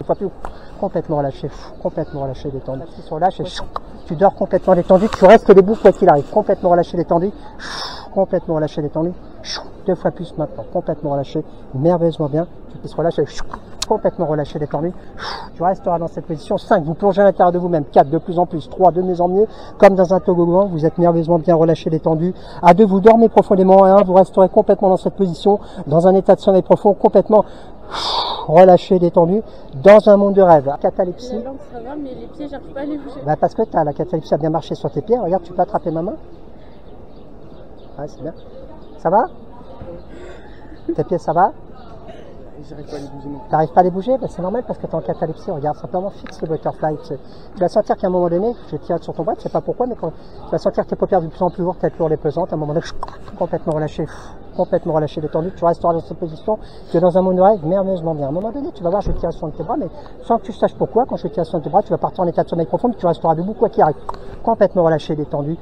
Une fois plus, complètement relâché, détendu. Sur lâche et tu dors complètement détendu, tu restes debout quoi qu'il arrive, complètement relâché, détendu, complètement relâché, détendu. 2 fois plus maintenant, complètement relâché, merveilleusement bien. Tu se relâches, complètement relâché, détendu. Tu resteras dans cette position. 5, vous plongez à l'intérieur de vous-même. 4, de plus en plus. 3, de mieux en mieux. Comme dans un toboggan, vous êtes merveilleusement bien relâché, détendu. À 2, vous dormez profondément. À 1, vous resterez complètement dans cette position, dans un état de sommeil profond, complètement relâché, détendu, dans un monde de rêve. Catalepsie. La langue, ça va, mais les pieds, j'arrive pas à les bouger. Bah parce que la catalepsie a bien marché sur tes pieds. Regarde, tu peux attraper ma main. Ouais, c'est bien. Ça va? Tes pieds, ça va? J'arrive pas à les bouger. T'arrives pas à les bouger? Ben, c'est normal parce que t'es en catalepsie. Regarde, simplement fixe le butterfly. Tu vas sentir qu'à un moment donné, je tire sur ton bras, tu sais pas pourquoi, mais quand tu vas sentir que tes paupières de plus en plus lourdes, tête lourde et pesante, à un moment donné, complètement relâché, détendu. Tu resteras dans cette position, tu es dans un monde de rêve merveilleusement bien. À un moment donné, tu vas voir, je vais tirer sur tes bras, mais sans que tu saches pourquoi, quand je vais tirer sur tes bras, tu vas partir en état de sommeil profond, mais tu resteras debout quoi qu'il arrive. Complètement relâché, détendu,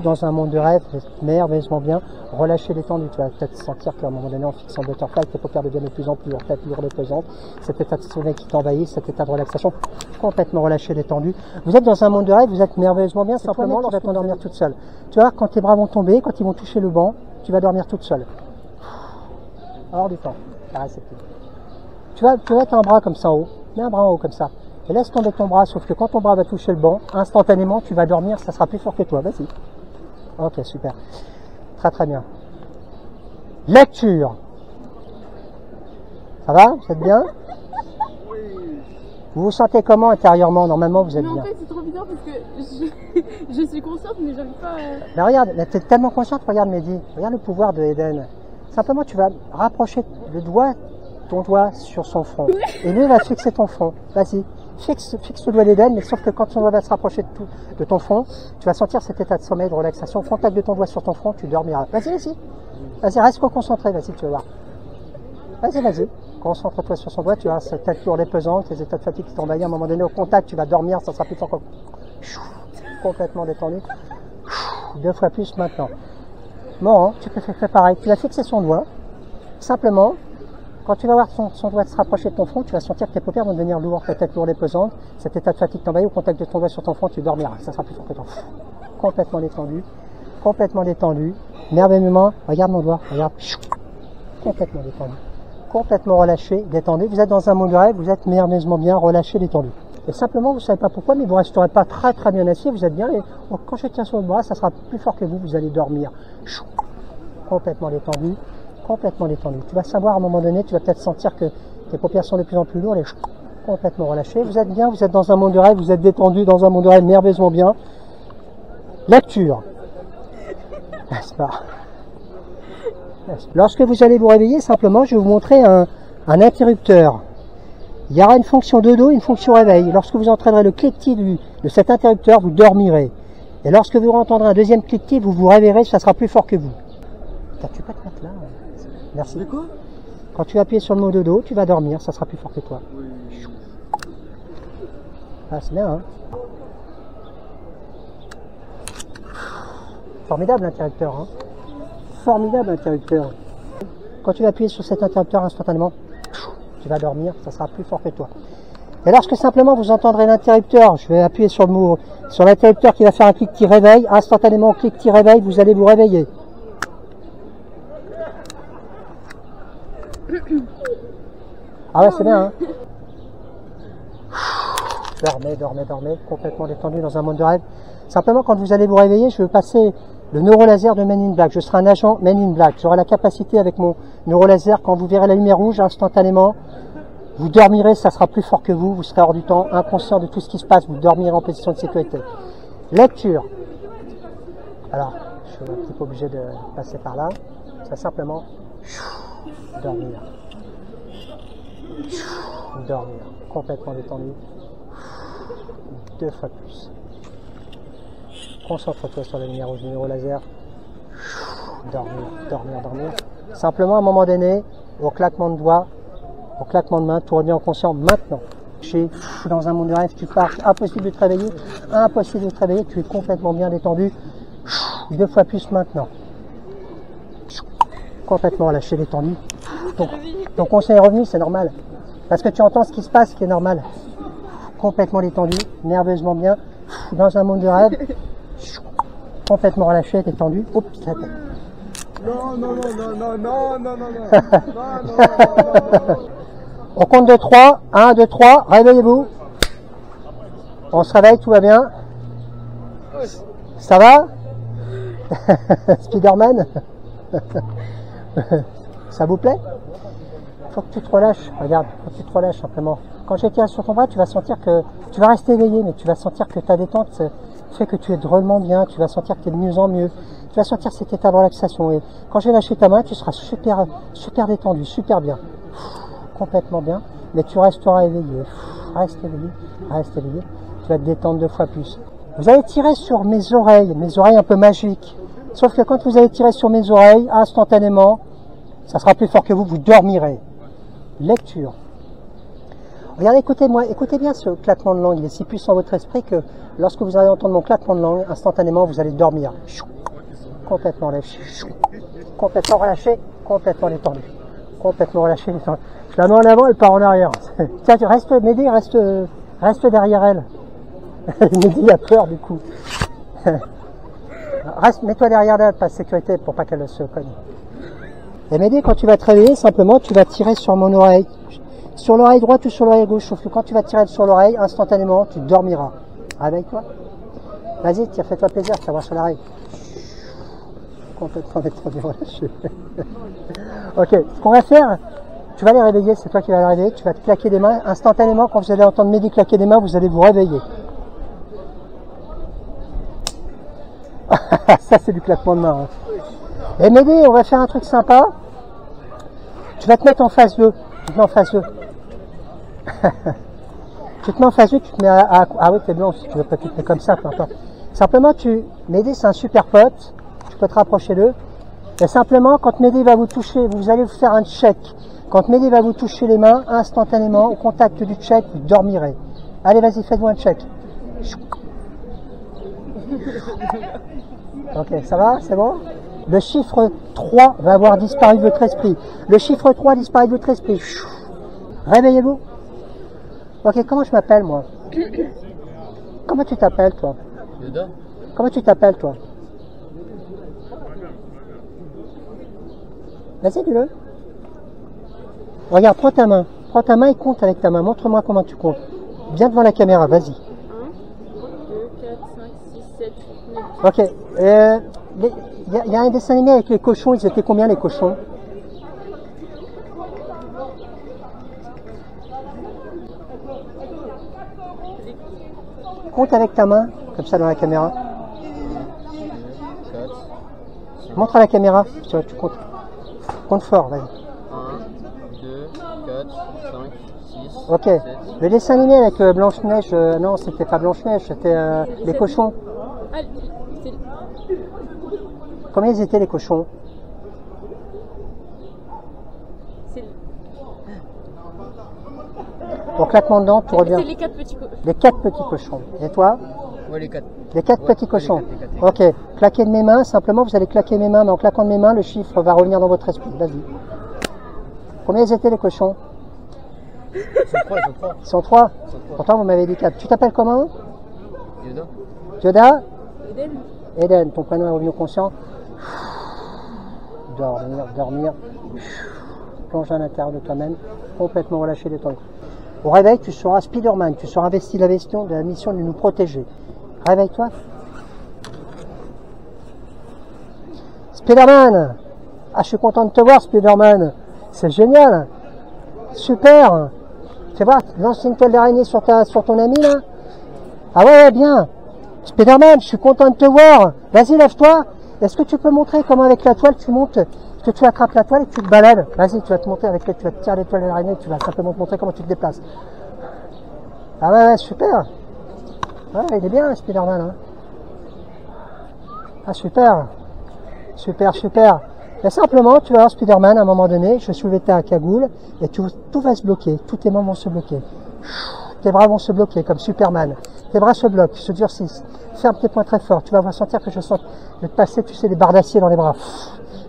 dans un monde de rêve merveilleusement bien, relâché, détendu. Tu vas peut-être sentir qu'à un moment donné, en fixant le butterfly, tes paupières deviennent de plus en plus lourdes, tête lourde et pesante. Cet état de sommeil qui t'envahit, cet état de relaxation, complètement relâché, détendu. Vous êtes dans un monde de rêve, vous êtes merveilleusement bien, simplement, tu vas t'endormir toute seule. Tu vois, quand tes bras vont tomber, quand ils vont toucher le banc, tu vas dormir toute seule. Hors du temps. Tu vas mettre un bras comme ça en haut. Mets un bras en haut comme ça. Et laisse tomber ton bras, sauf que quand ton bras va toucher le banc, instantanément, tu vas dormir, ça sera plus fort que toi. Vas-y. Ok, super. Très très bien. Lecture. Ça va? Vous êtes bien? Vous vous sentez comment intérieurement? Normalement, vous êtes bien. En fait, c'est trop bizarre parce que je suis consciente, mais j'arrive pas à... Mais regarde, tu es tellement consciente, regarde Mehdi. Regarde le pouvoir de Eden. Simplement, tu vas rapprocher ton doigt sur son front. Et lui, il va fixer ton front. Vas-y. Fixe le doigt d'Eden, mais sauf que quand ton doigt va se rapprocher de ton front, tu vas sentir cet état de sommeil, de relaxation. Contact de ton doigt sur ton front, tu dormiras. Vas-y. Vas-y, reste concentré, vas-y, tu vas voir. Vas-y. Concentre-toi sur son doigt, tu as cette tête lourde et pesante, ces états de fatigue qui t'envahissent. À un moment donné, au contact, tu vas dormir, ça sera plus fort. Complètement détendu. 2 fois plus maintenant. Bon, tu peux faire pareil. Tu vas fixer son doigt. Simplement, quand tu vas voir son doigt se rapprocher de ton front, tu vas sentir que tes paupières vont devenir lourdes, ta tête lourde et pesante. Cet état de fatigue t'envahit, au contact de ton doigt sur ton front, tu dormiras. Ça sera plus fort que toi. Complètement détendu. Merveilleusement, regarde mon doigt, regarde. Complètement détendu. Complètement relâché, détendu. Vous êtes dans un monde de rêve, vous êtes merveilleusement bien relâché, détendu. Et simplement, vous ne savez pas pourquoi, mais vous ne resterez pas très très bien assis, vous êtes bien. Et quand je tiens sur votre bras, ça sera plus fort que vous allez dormir. Complètement détendu. Tu vas savoir à un moment donné, tu vas peut-être sentir que tes paupières sont de plus en plus lourdes et complètement relâchées. Vous êtes bien, vous êtes dans un monde de rêve, vous êtes détendu dans un monde de rêve merveilleusement bien. Lecture. N'est-ce pas? Lorsque vous allez vous réveiller, simplement, je vais vous montrer un interrupteur. Il y aura une fonction de dos et une fonction réveil. Lorsque vous entraînerez le cliquetis de cet interrupteur, vous dormirez. Et lorsque vous entendrez un deuxième cliquetis, vous vous réveillerez, ça sera plus fort que vous. Tu peux te mettre là. Merci. Quoi? Quand tu vas appuyer sur le mot de dos, tu vas dormir, ça sera plus fort que toi. Oui. Ah, c'est bien, hein? Formidable l'interrupteur, hein? Formidable interrupteur. Quand tu vas appuyer sur cet interrupteur instantanément, tu vas dormir, ça sera plus fort que toi. Et lorsque simplement vous entendrez l'interrupteur, je vais appuyer sur le mot, sur l'interrupteur qui va faire un cliquetis réveil, instantanément cliquetis réveil, vous allez vous réveiller. Ah ouais, c'est bien, hein? Dormez, complètement détendu dans un monde de rêve. Simplement, quand vous allez vous réveiller, je vais passer le neurolaser de Men in Black. Je serai un agent Men in Black. J'aurai la capacité avec mon neurolaser, quand vous verrez la lumière rouge, instantanément, vous dormirez, ça sera plus fort que vous, vous serez hors du temps, inconscient de tout ce qui se passe, vous dormirez en position de sécurité. Lecture. Alors, je suis un petit peu obligé de passer par là. Ça simplement, dormir. Dormir. Complètement détendu. 2 fois plus. Concentre-toi sur la lumière rouge du neurolaser. Dormir. Simplement, à un moment donné, au claquement de doigts, au claquement de main, tu reviens en conscient maintenant. Je suis dans un monde de rêve, tu pars, impossible de te réveiller, tu es complètement bien détendu. 2 fois plus maintenant. Complètement relâché, détendu. Ton conseil est revenu, c'est normal. Parce que tu entends ce qui se passe, ce qui est normal. Complètement détendu, nerveusement bien, dans un monde de rêve. Complètement relâché, détendu. Oups, ça tête. Non, non, non, non, non, non, non, non, non. On compte de 3. 1, 2, 3. Réveillez-vous. On se réveille, tout va bien. Ça va? Spider-Man? Ça vous plaît? Faut que tu te relâches. Regarde, faut que tu te relâches simplement. Quand je tire sur ton bras, tu vas sentir que tu vas rester éveillé, mais tu vas sentir que ta détente fait que tu es drôlement bien. Tu vas sentir que tu es de mieux en mieux. Tu vas sentir cet état de relaxation. Et quand je vais lâcher ta main, tu seras super détendu, super bien. Complètement bien. Mais tu resteras éveillé. Reste éveillé, reste éveillé. Tu vas te détendre 2 fois plus. Vous allez tirer sur mes oreilles un peu magiques. Sauf que quand vous allez tirer sur mes oreilles, instantanément, ça sera plus fort que vous, vous dormirez. Lecture. Regardez, écoutez-moi, écoutez bien ce claquement de langue. Il est si puissant dans votre esprit que lorsque vous allez entendre mon claquement de langue, instantanément, vous allez dormir. Complètement lâché. Complètement relâché, complètement détendu. Complètement relâché, détendu. Je la mets en avant, elle part en arrière. Tiens, reste, Mehdi, reste derrière elle. Mehdi a peur du coup. Reste, mets-toi derrière elle, pas de sécurité pour pas qu'elle se cogne. Et Mehdi, quand tu vas te réveiller, simplement, tu vas tirer sur mon oreille. Sur l'oreille droite ou sur l'oreille gauche. Sauf que quand tu vas tirer sur l'oreille, instantanément, tu dormiras. Réveille-toi. Vas-y, tiens, fais-toi plaisir, tu vas voir sur l'oreille. Complètement détendu, relâché. Ok, ce qu'on va faire, tu vas les réveiller, c'est toi qui vas les réveiller, tu vas te claquer des mains. Instantanément, quand vous allez entendre Mehdi claquer des mains, vous allez vous réveiller. Ça, c'est du claquement de main. Hein. Et Mehdi, on va faire un truc sympa. Tu vas te mettre en phase 2. Tu te mets en phase 2. Tu te mets en phase 2, tu te mets ah oui, t'es blanc, si tu veux pas, tu te mets comme ça, peu importe. Simplement, Mehdi, c'est un super pote. Tu peux te rapprocher d'eux. Et simplement, quand Mehdi va vous toucher, vous allez vous faire un check. Quand Mehdi va vous toucher les mains, instantanément, au contact du check, vous dormirez. Allez, vas-y, faites-vous un check. Ok, ça va? C'est bon? Le chiffre 3 va avoir disparu de votre esprit. Le chiffre 3 disparaît de votre esprit. Réveillez-vous. Ok, comment je m'appelle, moi? Comment tu t'appelles, toi? Yoda. Comment tu t'appelles, toi? Vas-y, dis-le. Regarde, prends ta main et compte avec ta main. Montre-moi comment tu comptes. Viens devant la caméra, vas-y. 1, 2, 4, 5, 6, 7, 8, 9. Ok. Il y a un dessin animé avec les cochons. Ils étaient combien, les cochons? Compte avec ta main, comme ça dans la caméra. 4, Montre à la caméra. Tu comptes. Compte fort, vas-y. 1, 2, 4, 5, 6, Ok. 7. Le dessin animé avec Blanche-Neige, non, c'était pas Blanche-Neige, c'était les cochons. Ah, c'est... Combien ils étaient, les cochons? c'est... Au claquement de dents, tout revient. C'est les 4 petits cochons. Les 4 petits cochons. Et toi? Ouais, les 4. Les 4 Ouais, petits cochons. les quatre. Ok. Claquer de mes mains, simplement, vous allez claquer mes mains, mais en claquant de mes mains, le chiffre va revenir dans votre esprit. Vas-y. Combien ils étaient, les cochons? Ils sont 3, ils sont 3. Ils sont 3. Ils sont 3. Pourtant, vous m'avez dit 4. Tu t'appelles comment? Yoda. Yoda? Eden. Eden, ton prénom est revenu au conscient. Dormir, dormir. Plonger à l'intérieur de toi-même, complètement relâché, détendu. Au réveil, tu seras Spider-Man, tu seras investi de la mission de nous protéger. Réveille-toi. Spider-Man! Ah, je suis content de te voir, Spider-Man. C'est génial. Super. Tu vois, lance une toile d'araignée sur ton ami, là. Ah ouais, bien. Spider-Man, je suis content de te voir. Vas-y, lève-toi. Est-ce que tu peux montrer comment avec la toile tu montes? Que tu attrapes la toile et tu te balades. Vas-y, tu vas te monter avec tu vas te tirer les toiles d'araignée, tu vas simplement te montrer comment tu te déplaces. Ah ouais, super. Ouais, il est bien, Spider-Man. Hein. Ah, super. Super, super. Et simplement, tu vas voir Spider-Man à un moment donné, je vais soulever ta cagoule et tout va se bloquer. Tous tes mains vont se bloquer. Tes bras vont se bloquer comme Superman. Tes bras se bloquent, se durcissent. Ferme tes poings très fort. Tu vas sentir que je vais te passer, tu sais, des barres d'acier dans les bras.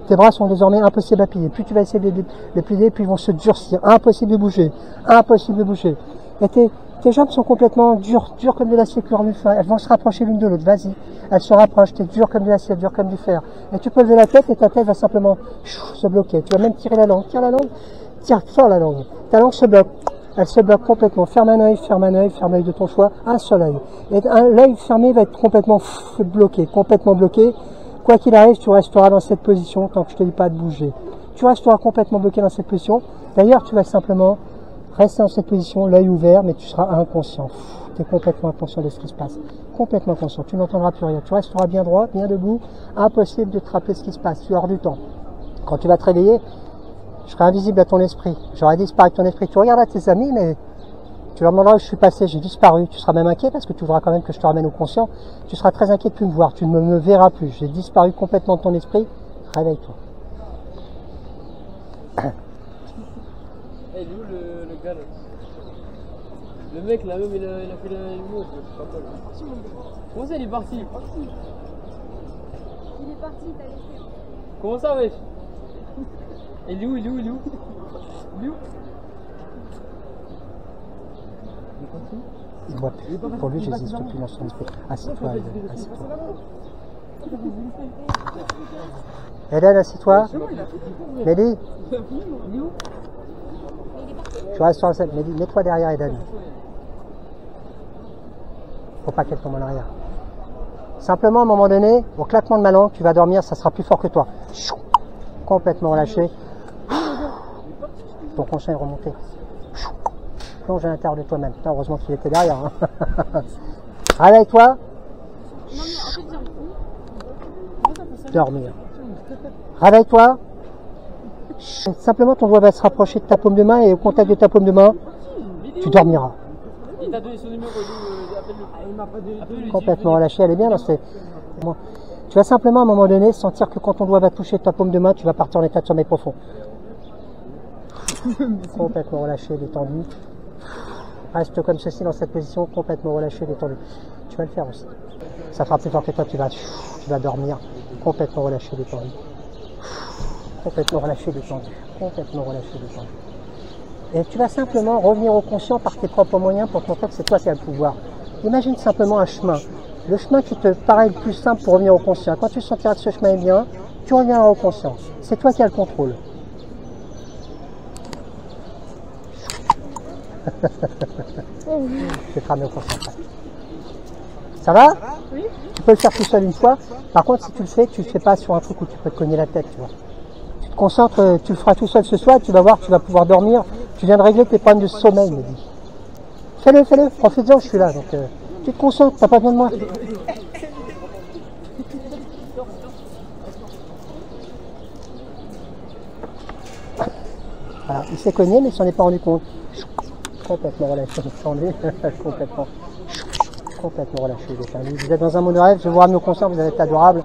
Tes bras sont désormais impossibles à plier. Plus tu vas essayer de les plier, plus ils vont se durcir. Impossible de bouger. Impossible de bouger. Et tes jambes sont complètement dures comme de l'acier cuir du fer. Elles vont se rapprocher l'une de l'autre. Vas-y. Elles se rapprochent. T'es dur comme de l'acier, dur comme du fer. Et tu peux lever la tête et ta tête va simplement se bloquer. Tu vas même tirer la langue. Tire la langue. Tire fort la langue. Ta langue se bloque. Elle se bloque complètement. Ferme un œil, ferme un œil, ferme l'œil de ton choix. Un seul œil. Et l'œil fermé va être complètement bloqué. Complètement bloqué. Quoi qu'il arrive, tu resteras dans cette position tant que je te dis pas de bouger. Tu resteras complètement bloqué dans cette position. D'ailleurs, tu vas simplement rester dans cette position, l'œil ouvert, mais tu seras inconscient. Tu es complètement inconscient de ce qui se passe. Complètement inconscient. Tu n'entendras plus rien. Tu resteras bien droit, bien debout. Impossible de te rappeler ce qui se passe. Tu es hors du temps. Quand tu vas te réveiller, je serai invisible à ton esprit. J'aurai disparu de ton esprit. Tu regarderas tes amis, mais tu leur demanderas où je suis passé. J'ai disparu. Tu seras même inquiet parce que tu voudras quand même que je te ramène au conscient. Tu seras très inquiet de plus me voir. Tu ne me verras plus. J'ai disparu complètement de ton esprit. Réveille-toi. Eh, d'où le gars là? Le mec là, même il a fait la même chose. Comment ça il est parti? Il est parti, t'as laissé. Comment ça, wesh? Il est où? Il voit plus. Pour lui, j'existe plus dans son esprit. Assieds-toi, assieds-toi. Hélène, assieds-toi. Mélie. Tu restes sur la scène. Mélie, mets-toi derrière Hélène. Faut pas qu'elle tombe en arrière. Simplement, à un moment donné, au claquement de ma langue, tu vas dormir, ça sera plus fort que toi. Complètement relâché. Ton conscient est remonté. Plonge à l'intérieur de toi-même. Heureusement qu'il était derrière. Hein. Réveille-toi. Dormir. Réveille-toi. Simplement, ton doigt va se rapprocher de ta paume de main et au contact de ta paume de main, tu dormiras. Il t'a donné son numéro, appelle-le. Complètement relâché, elle est bien dans cette... Tu vas simplement à un moment donné sentir que quand ton doigt va toucher ta paume de main, tu vas partir en état de sommeil profond. Complètement relâché, détendu. Reste comme ceci dans cette position, complètement relâché, détendu. Tu vas le faire aussi. Ça fera plus fort que toi, tu vas dormir complètement relâché, détendu. Complètement relâché, détendu. Complètement relâché, détendu. Et tu vas simplement revenir au conscient par tes propres moyens pour te montrer que c'est toi qui as le pouvoir. Imagine simplement un chemin. Le chemin qui te paraît le plus simple pour revenir au conscient. Quand tu sentiras que ce chemin est bien, tu reviendras au conscient. C'est toi qui as le contrôle. Je vais te ramener au conscient. Ça va? Oui. Tu peux le faire tout seul une fois. Par contre, si tu le fais pas sur un truc où tu peux te cogner la tête, tu vois. Tu te concentres, tu le feras tout seul ce soir, tu vas voir, tu vas pouvoir dormir. Tu viens de régler tes problèmes de sommeil, me dit. Fais-le, profite-en, je suis là. Donc, tu te concentres, t'as pas besoin de moi. Voilà, il s'est cogné, mais il s'en est pas rendu compte. Complètement relâché, détendu, complètement relâché, détendu. Vous êtes dans un monde de rêve, je vous ramène au concert, vous allez être adorable.